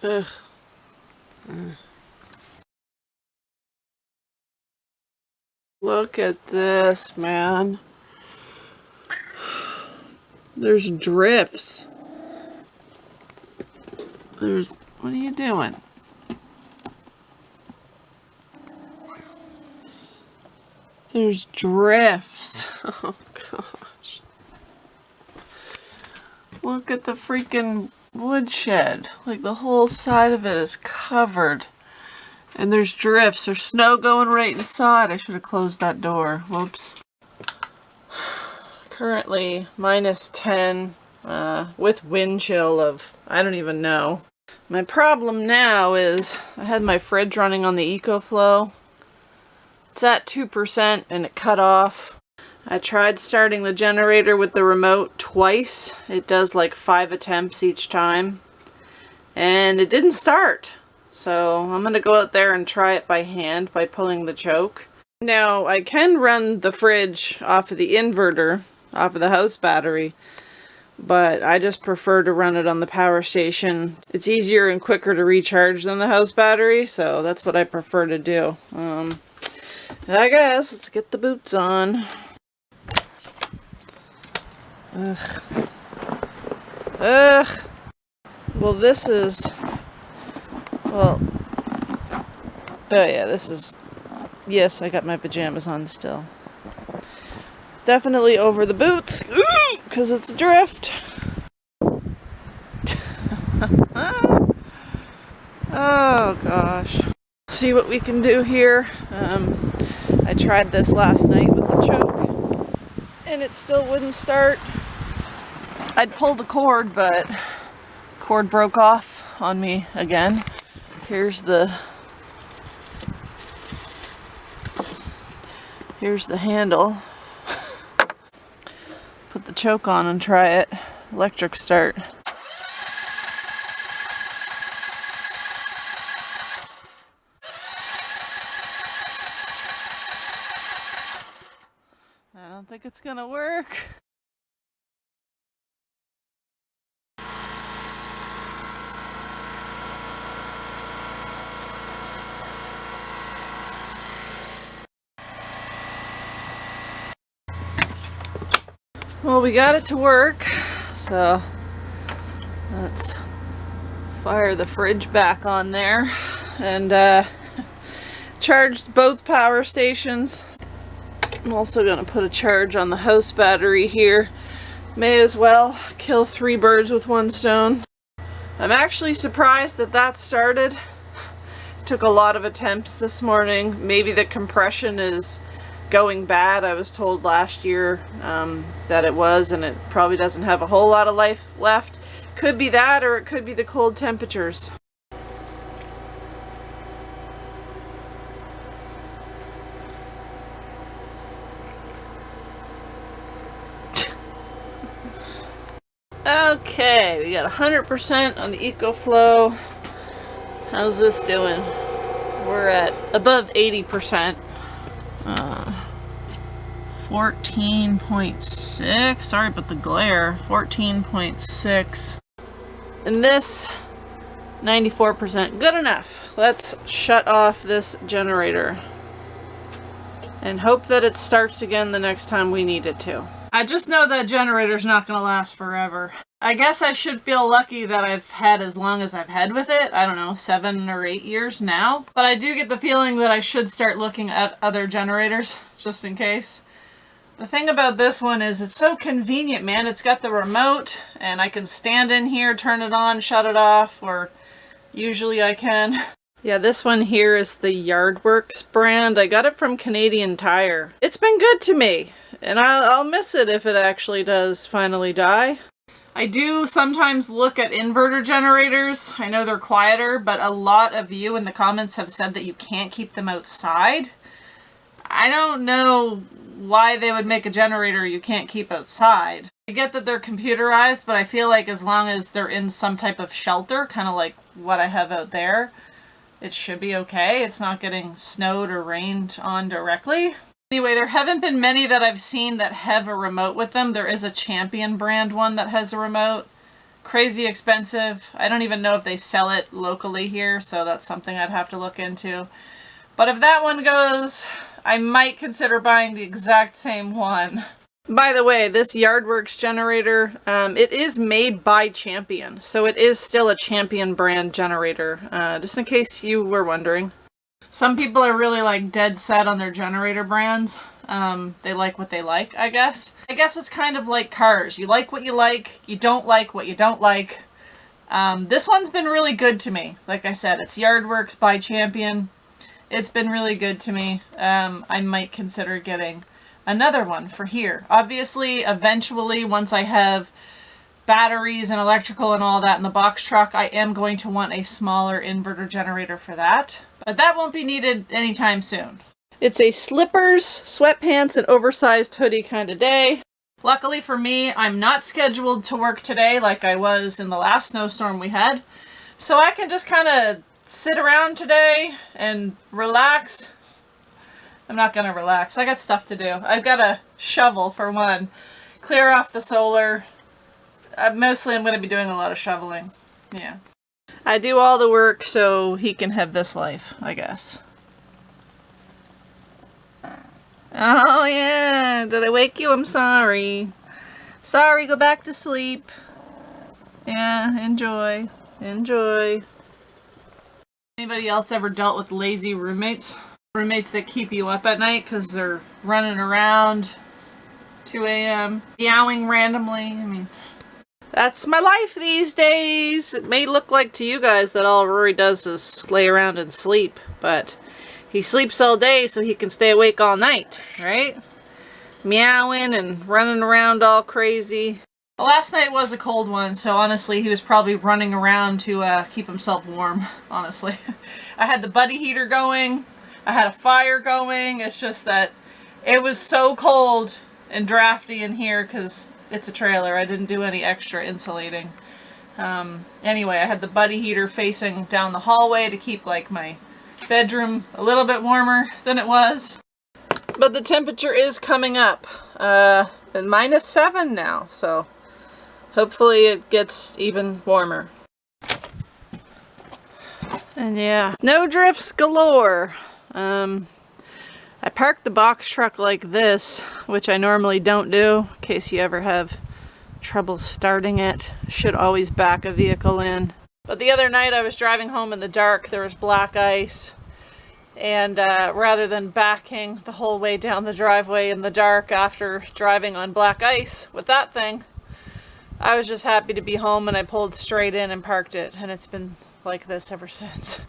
Ugh. Look at this, man. There's drifts. What are you doing? There's drifts. Oh gosh. Look at the freaking woodshed. Like the whole side of it is covered. And there's drifts. There's snow going right inside. I should have closed that door. Whoops. Currently -10 with wind chill of I don't even know. My problem now is I had my fridge running on the EcoFlow. It's at 2% and it cut off. I tried starting the generator with the remote twice. It does like 5 attempts each time. And it didn't start. So I'm going to go out there and try it by hand by pulling the choke. Now I can run the fridge off of the inverter, off of the house battery. But I just prefer to run it on the power station. It's easier and quicker to recharge than the house battery. So that's what I prefer to do. I guess let's get the boots on. Ugh. Ugh. Well, this is... Well... Oh yeah, this is... Yes, I got my pajamas on still. It's definitely over the boots. Ooh! Because it's a drift. Oh gosh. See what we can do here. I tried this last night with the choke and it still wouldn't start. I'd pull the cord, but the cord broke off on me again. Here's the handle. Put the choke on and try it. Electric start. I don't think it's gonna work. Well, we got it to work, so let's fire the fridge back on there and charge both power stations. I'm also going to put a charge on the house battery here. May as well kill 3 birds with 1 stone. I'm actually surprised that that started. It took a lot of attempts this morning. Maybe the compression is going bad. I was told last year that it was, and it probably doesn't have a whole lot of life left. Could be that, or it could be the cold temperatures. Okay, we got 100% on the EcoFlow. How's this doing? We're at above 80%. 14.6. Sorry about the glare. 14.6. And this 94%. Good enough. Let's shut off this generator and hope that it starts again the next time we need it to. I just know that generator's not going to last forever. I guess I should feel lucky that I've had as long as I've had with it. I don't know, 7 or 8 years now. But I do get the feeling that I should start looking at other generators, just in case. The thing about this one is it's so convenient, man. It's got the remote, and I can stand in here, turn it on, shut it off, or usually I can. Yeah, this one here is the Yardworks brand. I got it from Canadian Tire. It's been good to me, and I'll miss it if it actually does finally die. I do sometimes look at inverter generators. I know they're quieter, but a lot of you in the comments have said that you can't keep them outside. I don't know why they would make a generator you can't keep outside. I get that they're computerized, but I feel like as long as they're in some type of shelter, kind of like what I have out there, it should be okay. It's not getting snowed or rained on directly. Anyway, there haven't been many that I've seen that have a remote with them. There is a Champion brand one that has a remote. crazy expensive. I don't even know if they sell it locally here, so that's something I'd have to look into. But if that one goes, I might consider buying the exact same one. By the way, this Yardworks generator, it is made by Champion, so it is still a Champion brand generator, just in case you were wondering. Some people are really like dead set on their generator brands. They like what they like, I guess. I guess it's kind of like cars. You like what you like, you don't like what you don't like. This one's been really good to me. Like I said, it's Yardworks by Champion. It's been really good to me. I might consider getting another one for here. Obviously, eventually, once I have batteries and electrical and all that in the box truck, I am going to want a smaller inverter generator for that. But that won't be needed anytime soon. It's a slippers, sweatpants, and oversized hoodie kind of day. Luckily for me, I'm not scheduled to work today like I was in the last snowstorm we had. So I can just kind of sit around today and relax. I'm not going to relax. I got stuff to do. I've got a shovel for one. Clear off the solar. Mostly I'm going to be doing a lot of shoveling. Yeah. I do all the work so he can have this life, I guess. Oh yeah, did I wake you? I'm sorry. Sorry, go back to sleep. Yeah, enjoy. Enjoy. Anybody else ever dealt with lazy roommates? Roommates that keep you up at night because they're running around 2 a.m. meowing randomly. I mean, that's my life these days. It may look like to you guys that all Rory does is lay around and sleep, but he sleeps all day so he can stay awake all night, right? Meowing and running around all crazy. Well, last night was a cold one, so honestly he was probably running around to keep himself warm, honestly. I had the buddy heater going. I had a fire going. It's just that it was so cold and drafty in here because it's a trailer. I didn't do any extra insulating. Anyway, I had the buddy heater facing down the hallway to keep like my bedroom a little bit warmer than it was. But the temperature is coming up. -7 now, so hopefully it gets even warmer. And yeah, snow drifts galore. I parked the box truck like this, which I normally don't do, in case you ever have trouble starting it. Should always back a vehicle in. But the other night I was driving home in the dark, there was black ice, and rather than backing the whole way down the driveway in the dark after driving on black ice with that thing, I was just happy to be home and I pulled straight in and parked it, and it's been like this ever since.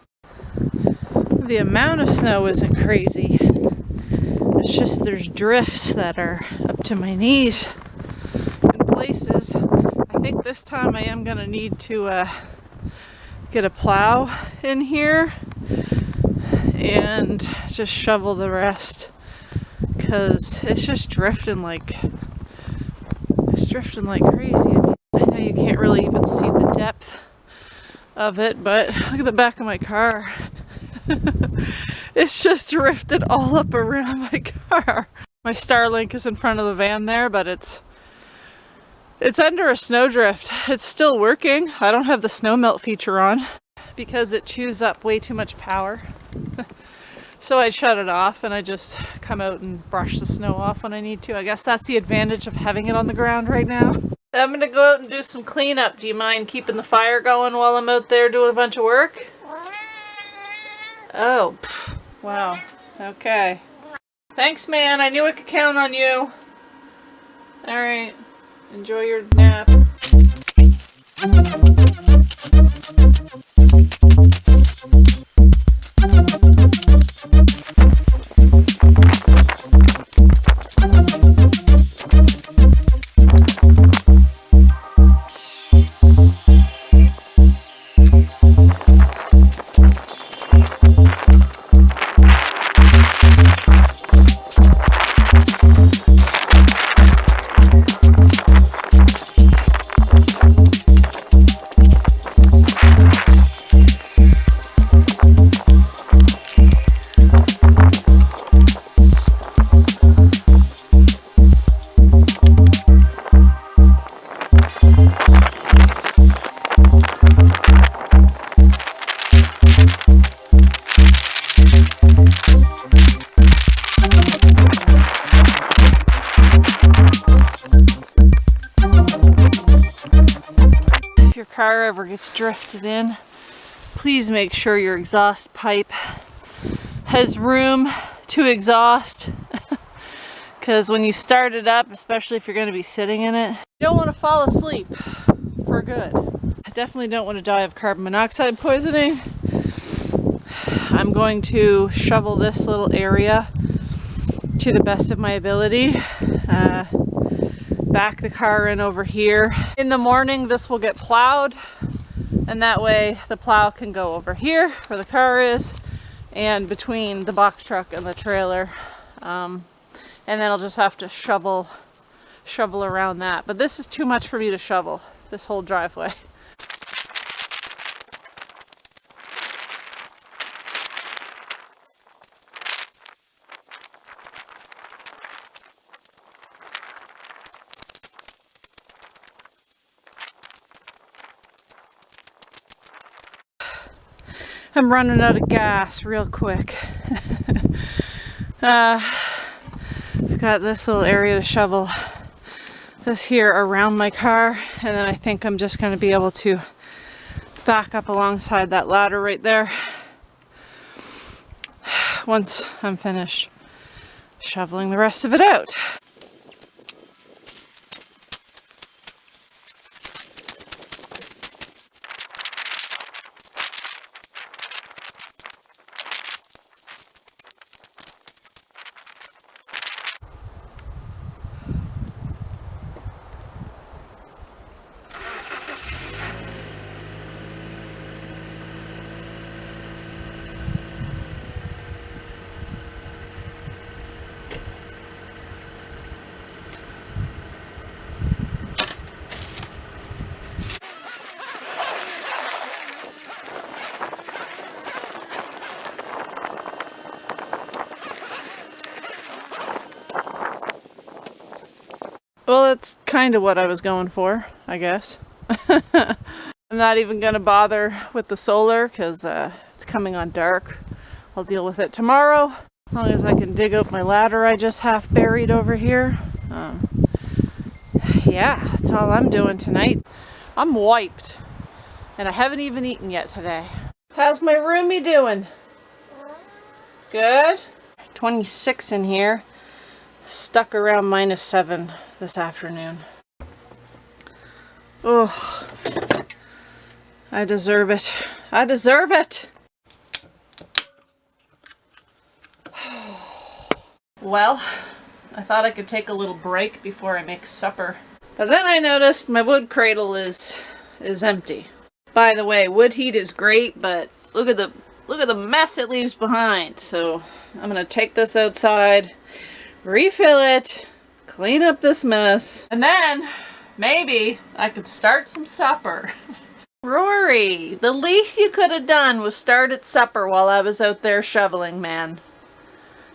The amount of snow isn't crazy. It's just there's drifts that are up to my knees in places. I think this time I am going to need to get a plow in here and just shovel the rest, because it's just drifting like crazy. I mean, I know you can't really even see the depth of it, but look at the back of my car. It's just drifted all up around my car. My Starlink is in front of the van there, but it's under a snowdrift. It's still working. I don't have the snow melt feature on because it chews up way too much power. So I shut it off and I just come out and brush the snow off when I need to. I guess that's the advantage of having it on the ground right now. I'm gonna go out and do some cleanup. Do you mind keeping the fire going while I'm out there doing a bunch of work? Oh, pff, wow. Okay. Thanks, man. I knew I could count on you. Alright. Enjoy your nap. If your car ever gets drifted in, please make sure your exhaust pipe has room to exhaust. Because when you start it up, especially if you're going to be sitting in it, you don't want to fall asleep for good. I definitely don't want to die of carbon monoxide poisoning. I'm going to shovel this little area to the best of my ability. Back the car in over here. In the morning, this will get plowed, and that way the plow can go over here where the car is and between the box truck and the trailer. And then I'll just have to shovel around that. But this is too much for me to shovel, this whole driveway. I'm running out of gas real quick. I've got this little area to shovel this here around my car, and then I think I'm just going to be able to back up alongside that ladder right there once I'm finished shoveling the rest of it out. Well, that's kind of what I was going for, I guess. I'm not even going to bother with the solar because it's coming on dark. I'll deal with it tomorrow, as long as I can dig out my ladder I just half buried over here. Yeah, that's all I'm doing tonight. I'm wiped, and I haven't even eaten yet today. How's my roomie doing? Good? 26 in here. Stuck around -7 this afternoon. Oh, I deserve it. I deserve it. Well, I thought I could take a little break before I make supper. But then I noticed my wood cradle is empty. By the way, wood heat is great, but look at the mess it leaves behind. So I'm gonna take this outside, refill it, clean up this mess, and then maybe I could start some supper. Rory, the least you could have done was start at supper while I was out there shoveling, man.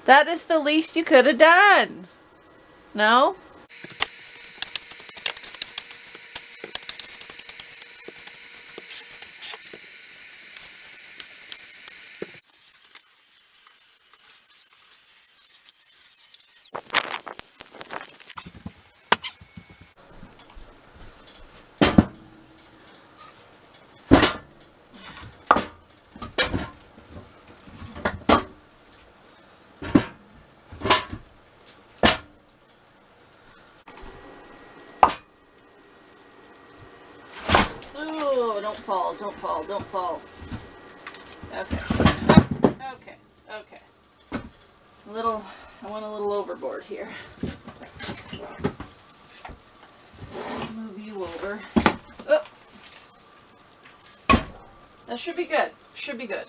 That is the least you could have done. No? Don't fall, don't fall. Okay. Okay. I went a little overboard here. Move you over. Oh. That should be good. Should be good.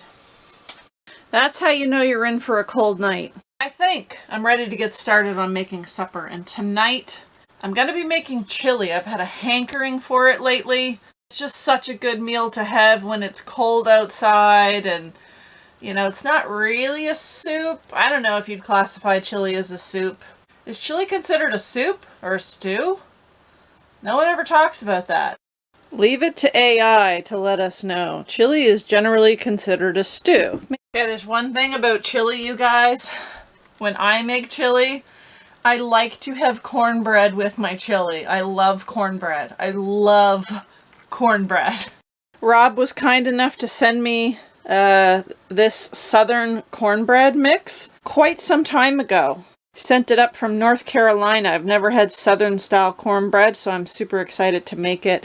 That's how you know you're in for a cold night. I think I'm ready to get started on making supper, and tonight I'm gonna be making chili. I've had a hankering for it lately. It's just such a good meal to have when it's cold outside, and you know, it's not really a soup. I don't know if you'd classify chili as a soup. Is chili considered a soup or a stew? No one ever talks about that. Leave it to AI to let us know. Chili is generally considered a stew. Okay, there's one thing about chili, you guys. When I make chili, I like to have cornbread with my chili. I love cornbread. I love cornbread. Rob was kind enough to send me this southern cornbread mix quite some time ago. Sent it up from North Carolina. I've never had southern style cornbread, so I'm super excited to make it.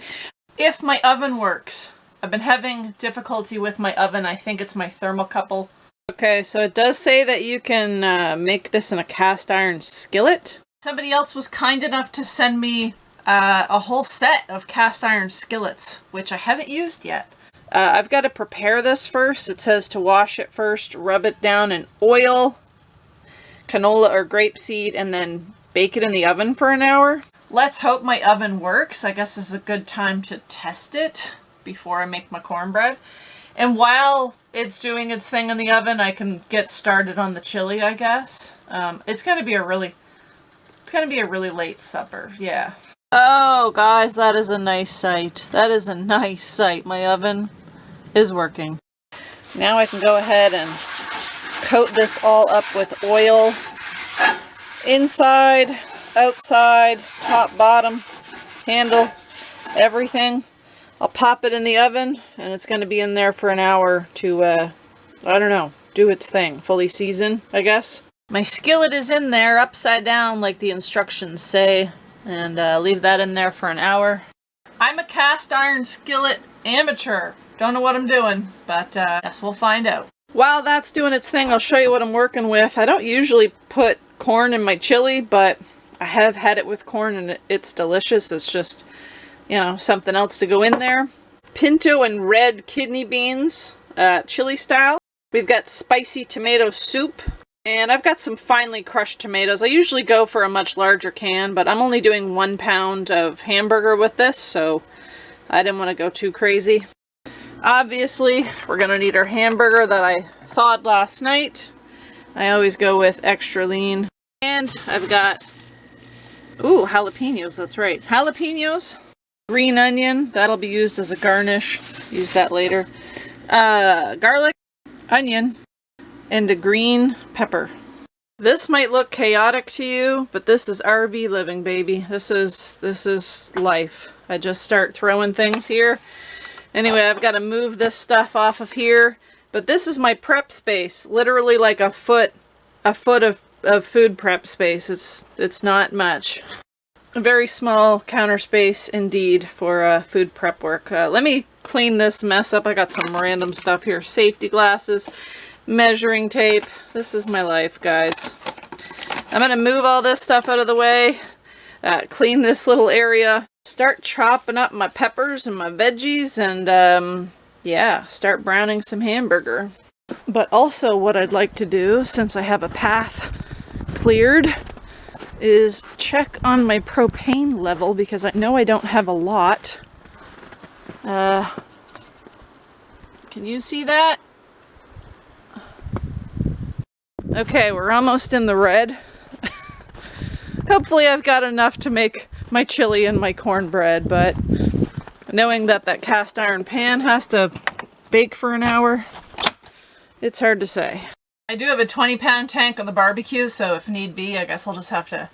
If my oven works. I've been having difficulty with my oven. I think it's my thermocouple. Okay, so it does say that you can make this in a cast iron skillet. Somebody else was kind enough to send me a whole set of cast iron skillets, which I haven't used yet. I've got to prepare this first. It says to wash it first, rub it down in oil, canola or grapeseed, and then bake it in the oven for an hour. Let's hope my oven works. I guess this is a good time to test it before I make my cornbread. And while it's doing its thing in the oven, I can get started on the chili, I guess. It's gonna be a really late supper, yeah. Oh, guys, that is a nice sight. That is a nice sight. My oven is working. Now I can go ahead and coat this all up with oil. Inside, outside, top, bottom, handle, everything. I'll pop it in the oven, and it's going to be in there for an hour to, I don't know, do its thing. Fully season, I guess. My skillet is in there upside down like the instructions say, and leave that in there for an hour. I'm a cast iron skillet amateur. Don't know what I'm doing, but guess we'll find out. While that's doing its thing, I'll show you what I'm working with. I don't usually put corn in my chili, but I have had it with corn and it's delicious. It's just, you know, something else to go in there. Pinto and red kidney beans, chili style. We've got spicy tomato soup. And I've got some finely crushed tomatoes. I usually go for a much larger can, but I'm only doing 1 pound of hamburger with this, so I didn't want to go too crazy. Obviously, we're going to need our hamburger that I thawed last night. I always go with extra lean. And I've got, ooh, jalapenos, that's right. Jalapenos, green onion, that'll be used as a garnish. Use that later. Garlic, onion, and a green pepper. This might look chaotic to you, but this is RV living, baby. This is life. I just start throwing things here. Anyway, I've got to move this stuff off of here, but this is my prep space. Literally like a foot of food prep space. It's not much. A very small counter space indeed for food prep work. Let me clean this mess up. I got some random stuff here. Safety glasses, measuring tape. This is my life, guys. I'm gonna move all this stuff out of the way, clean this little area, start chopping up my peppers and my veggies, and yeah, start browning some hamburger. But also what I'd like to do, since I have a path cleared, is check on my propane level, because I know I don't have a lot. Can you see that? Okay, we're almost in the red. Hopefully I've got enough to make my chili and my cornbread, but knowing that that cast iron pan has to bake for an hour, it's hard to say. I do have a 20-pound tank on the barbecue, so if need be, I guess I'll just have to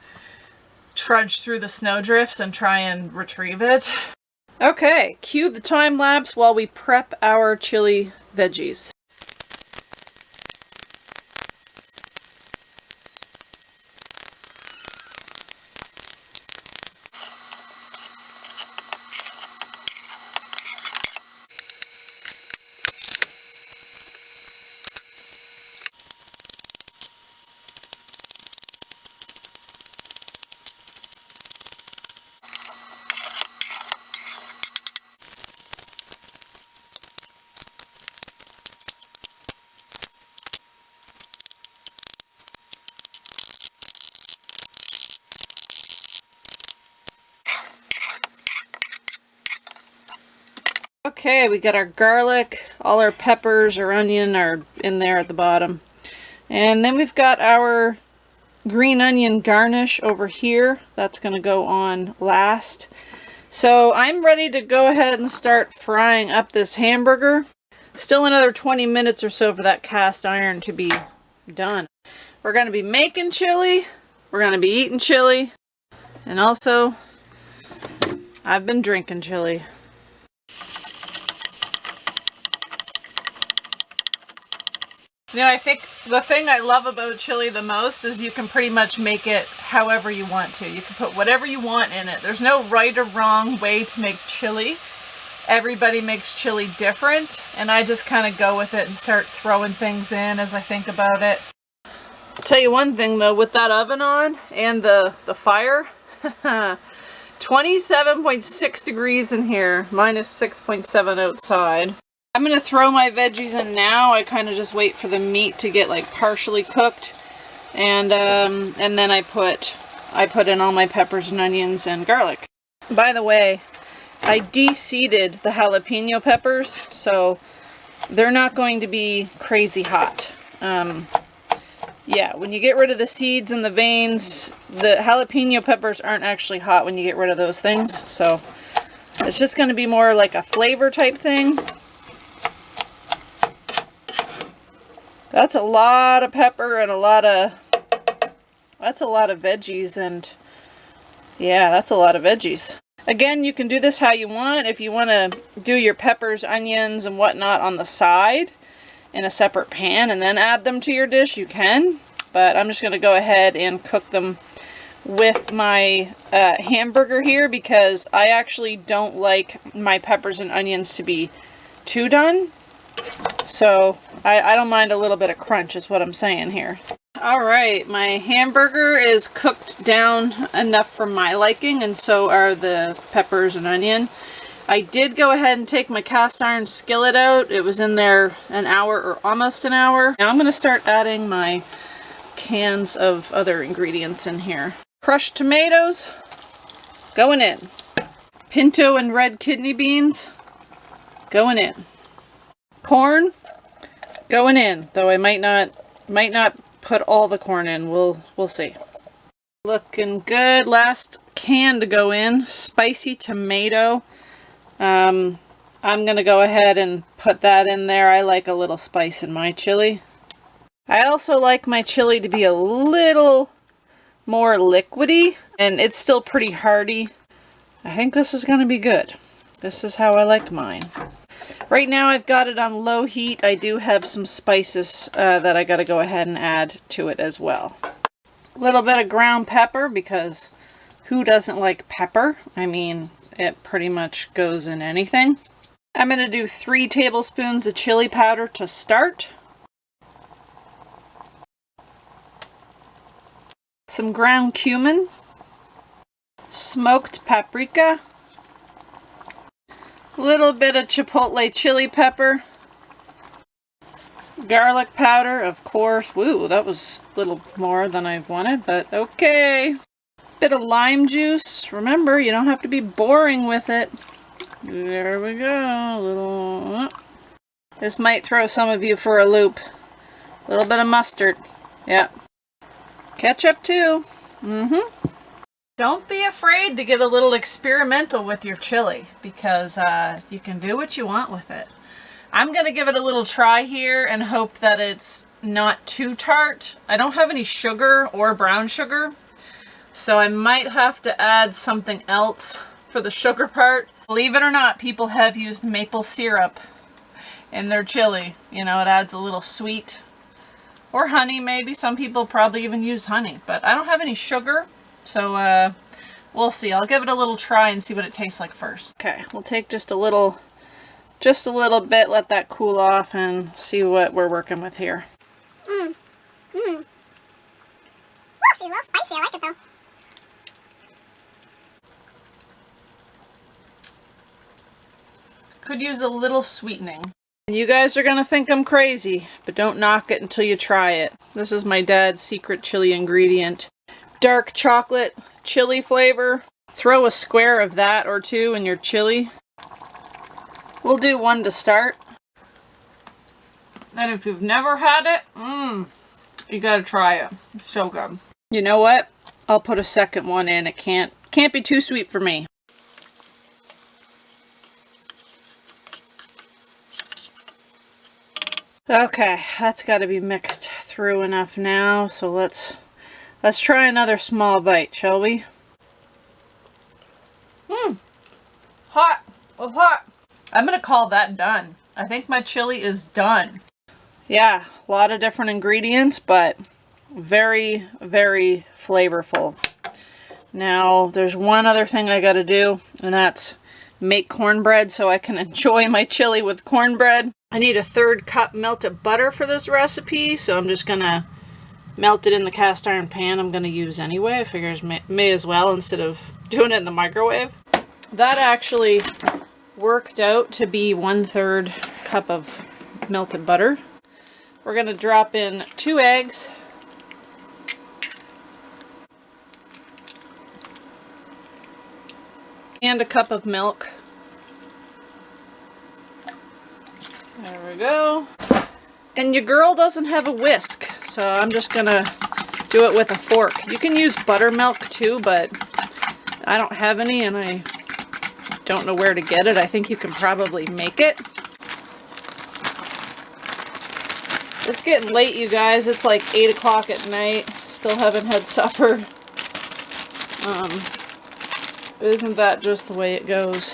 trudge through the snowdrifts and try and retrieve it. Okay, cue the time lapse while we prep our chili veggies. Okay, we got our garlic, all our peppers or onion are in there at the bottom. And then we've got our green onion garnish over here. That's going to go on last. So I'm ready to go ahead and start frying up this hamburger. Still another 20 minutes or so for that cast iron to be done. We're going to be making chili. We're going to be eating chili. And also, I've been drinking chili. You know, I think the thing I love about chili the most is you can pretty much make it however you want to. You can put whatever you want in it. There's no right or wrong way to make chili. Everybody makes chili different, and I just kind of go with it and start throwing things in as I think about it. I'll tell you one thing though, with that oven on and the fire, 27.6 degrees in here, minus 6.7 outside. I'm going to throw my veggies in now. I kind of just wait for the meat to get like partially cooked, and then I put in all my peppers and onions and garlic. By the way, I de-seeded the jalapeno peppers, so they're not going to be crazy hot. Yeah, when you get rid of the seeds and the veins, the jalapeno peppers aren't actually hot when you get rid of those things, so it's just going to be more like a flavor type thing. That's a lot of pepper and that's a lot of veggies, and yeah, that's a lot of veggies. Again, you can do this how you want. If you want to do your peppers, onions, and whatnot on the side in a separate pan and then add them to your dish, you can. But I'm just going to go ahead and cook them with my hamburger here, because I actually don't like my peppers and onions to be too done. So I don't mind a little bit of crunch is what I'm saying here. Alright, my hamburger is cooked down enough for my liking, and so are the peppers and onion. I did go ahead and take my cast iron skillet out. It was in there an hour or almost an hour. Now I'm going to start adding my cans of other ingredients in here. Crushed tomatoes going in. Pinto and red kidney beans going in. Corn going in, though I might not put all the corn in. We'll see. Looking good. Last can to go in, spicy tomato. I'm gonna go ahead and put that in there. I like a little spice in my chili. I also like my chili to be a little more liquidy, and it's still pretty hearty. I think this is gonna be good. This is how I like mine. Right now I've got it on low heat. I do have some spices that I gotta go ahead and add to it as well. A little bit of ground pepper, because who doesn't like pepper? I mean, it pretty much goes in anything. I'm gonna do 3 tablespoons of chili powder to start. Some ground cumin. Smoked paprika. A little bit of chipotle chili pepper. Garlic powder, of course. Woo, that was a little more than I wanted, but okay. Bit of lime juice. Remember, you don't have to be boring with it. There we go. A little. This might throw some of you for a loop. A little bit of mustard. Yep. Ketchup too. Don't be afraid to get a little experimental with your chili, because you can do what you want with it. I'm going to give it a little try here and hope that it's not too tart. I don't have any sugar or brown sugar, so I might have to add something else for the sugar part. Believe it or not, people have used maple syrup in their chili. You know, it adds a little sweet. Or honey, maybe. Some people probably even use honey, but I don't have any sugar. So, we'll see. I'll give it a little try and see what it tastes like first. Okay, we'll take just a little bit, let that cool off, and see what we're working with here. Woo, she's a little spicy. I like it, though. Could use a little sweetening. You guys are gonna think I'm crazy, but don't knock it until you try it. This is my dad's secret chili ingredient. Dark chocolate chili flavor. Throw a square of that or 2 in your chili. We'll do 1 to start. And if you've never had it, you gotta try it. It's so good. You know what? I'll put a second one in. It can't be too sweet for me. Okay, that's got to be mixed through enough now. So let's try another small bite, shall we? Hot. Well, hot. I'm gonna call that done. I think my chili is done. Yeah, a lot of different ingredients, but very, very flavorful. Now, there's one other thing I gotta do, and that's make cornbread so I can enjoy my chili with cornbread. I need a 1/3 cup melted butter for this recipe, so I'm just gonna melt it in the cast iron pan I'm gonna use anyway. I figure may as well instead of doing it in the microwave. That actually worked out to be 1/3 cup of melted butter. We're gonna drop in 2 eggs. And a cup of milk. There we go. And your girl doesn't have a whisk, so I'm just gonna do it with a fork. You can use buttermilk too, but I don't have any and I don't know where to get it. I think you can probably make it. It's getting late, you guys. It's like 8 o'clock at night. Still haven't had supper. Isn't that just the way it goes?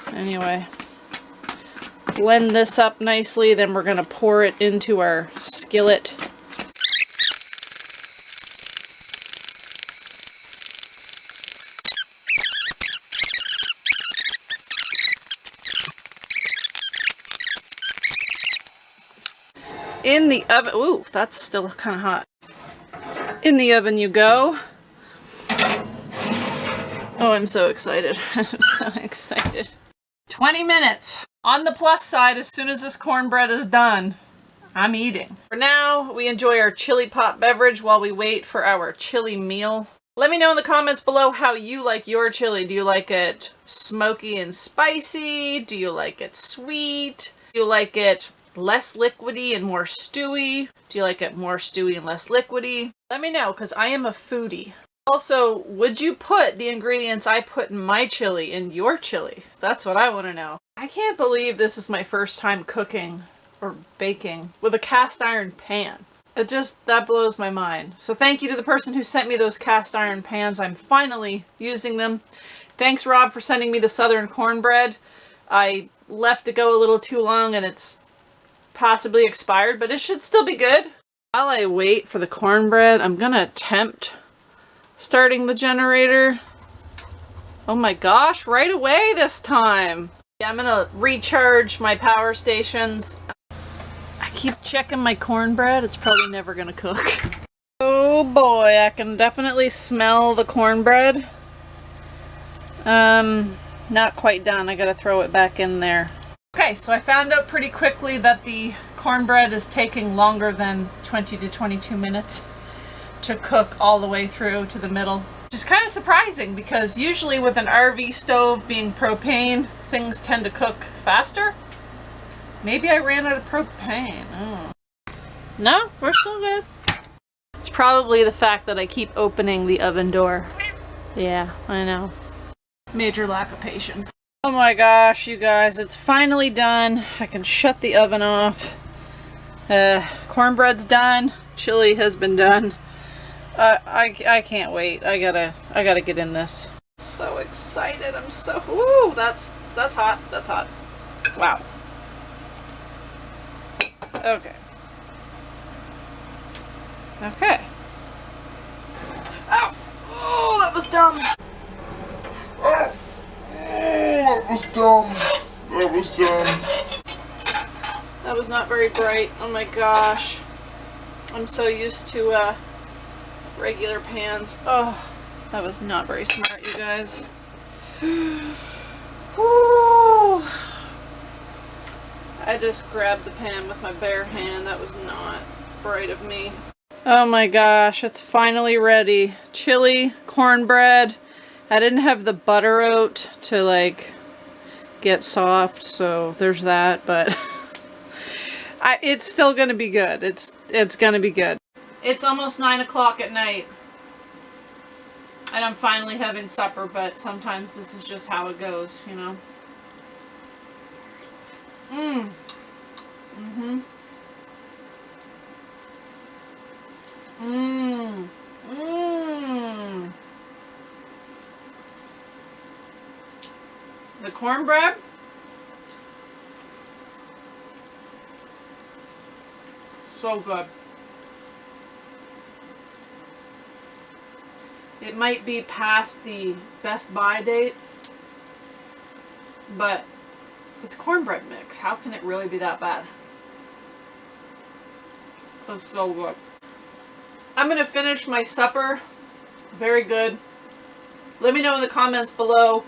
Anyway, blend this up nicely, then we're gonna pour it into our skillet. In the oven. Ooh, that's still kind of hot. In the oven you go. Oh, I'm so excited. I'm so excited. 20 minutes. On the plus side, as soon as this cornbread is done, I'm eating. For now, we enjoy our chili pot beverage while we wait for our chili meal. Let me know in the comments below how you like your chili. Do you like it smoky and spicy? Do you like it sweet? Do you like it less liquidy and more stewy? Do you like it more stewy and less liquidy? Let me know, because I am a foodie. Also, would you put the ingredients I put in my chili in your chili? That's what I want to know. I can't believe this is my first time cooking or baking with a cast iron pan. That blows my mind. So thank you to the person who sent me those cast iron pans. I'm finally using them. Thanks, Rob, for sending me the southern cornbread. I left it go a little too long and it's possibly expired, but it should still be good. While I wait for the cornbread, I'm gonna attempt starting the generator. Oh my gosh, right away this time. Yeah, I'm gonna recharge my power stations. I keep checking my cornbread. It's probably never gonna cook. Oh boy, I can definitely smell the cornbread. Not quite done. I gotta throw it back in there. Okay, so I found out pretty quickly that the cornbread is taking longer than 20 to 22 minutes to cook all the way through to the middle. Which is kind of surprising because usually with an RV stove being propane, things tend to cook faster. Maybe I ran out of propane. Oh. No, we're still good. It's probably the fact that I keep opening the oven door. Yeah, I know. Major lack of patience. Oh my gosh, you guys, it's finally done. I can shut the oven off. Cornbread's done. Chili has been done. I can't wait. I gotta get in this. So excited. I'm so, woo, that's hot. That's hot. Wow. Okay. Okay. Ow! Oh, that was dumb. Oh, that was dumb. That was dumb. That was not very bright. Oh my gosh. I'm so used to regular pans. Oh, that was not very smart, you guys. Woo. I just grabbed the pan with my bare hand. That was not bright of me. Oh my gosh, it's finally ready. Chili, cornbread. I didn't have the butter out to like get soft, so there's that, but it's still gonna be good. It's gonna be good. It's almost 9 o'clock at night and I'm finally having supper, but sometimes this is just how it goes, you know. The cornbread So good. It might be past the best buy date, but it's cornbread mix. How can it really be that bad? It's so good. I'm going to finish my supper. Very good. Let me know in the comments below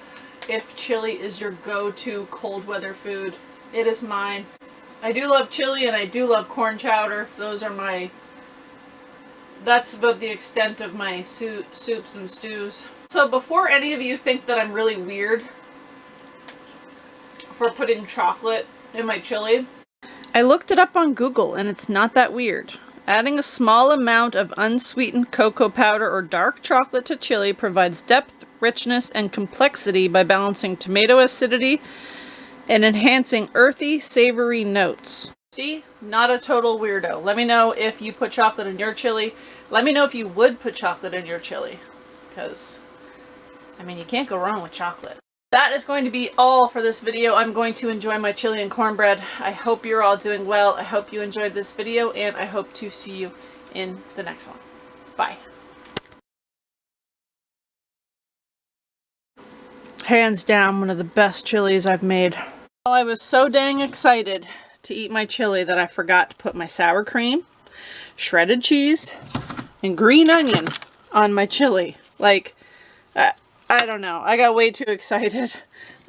if chili is your go-to cold weather food. It is mine. I do love chili and I do love corn chowder. Those are my... That's about the extent of my soups and stews. So before any of you think that I'm really weird for putting chocolate in my chili, I looked it up on Google and it's not that weird. Adding a small amount of unsweetened cocoa powder or dark chocolate to chili provides depth, richness, and complexity by balancing tomato acidity and enhancing earthy, savory notes. See? Not a total weirdo. Let me know if you put chocolate in your chili. Let me know if you would put chocolate in your chili. Because, I mean, you can't go wrong with chocolate. That is going to be all for this video. I'm going to enjoy my chili and cornbread. I hope you're all doing well. I hope you enjoyed this video, and I hope to see you in the next one. Bye. Hands down, one of the best chilies I've made. Well, I was so dang excited to eat my chili that I forgot to put my sour cream, shredded cheese, and green onion on my chili. Like, I don't know. I got way too excited.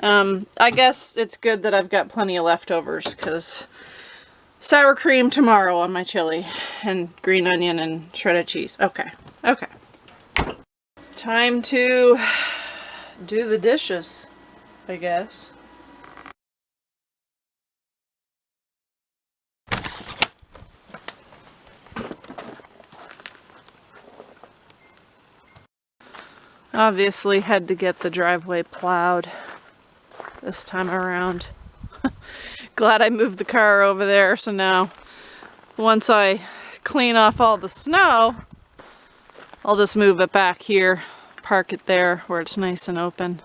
I guess it's good that I've got plenty of leftovers, because sour cream tomorrow on my chili, and green onion and shredded cheese. Okay. Okay. Time to do the dishes, I guess. Obviously had to get the driveway plowed this time around. Glad I moved the car over there, so now once I clean off all the snow, I'll just move it back here, park it there where it's nice and open.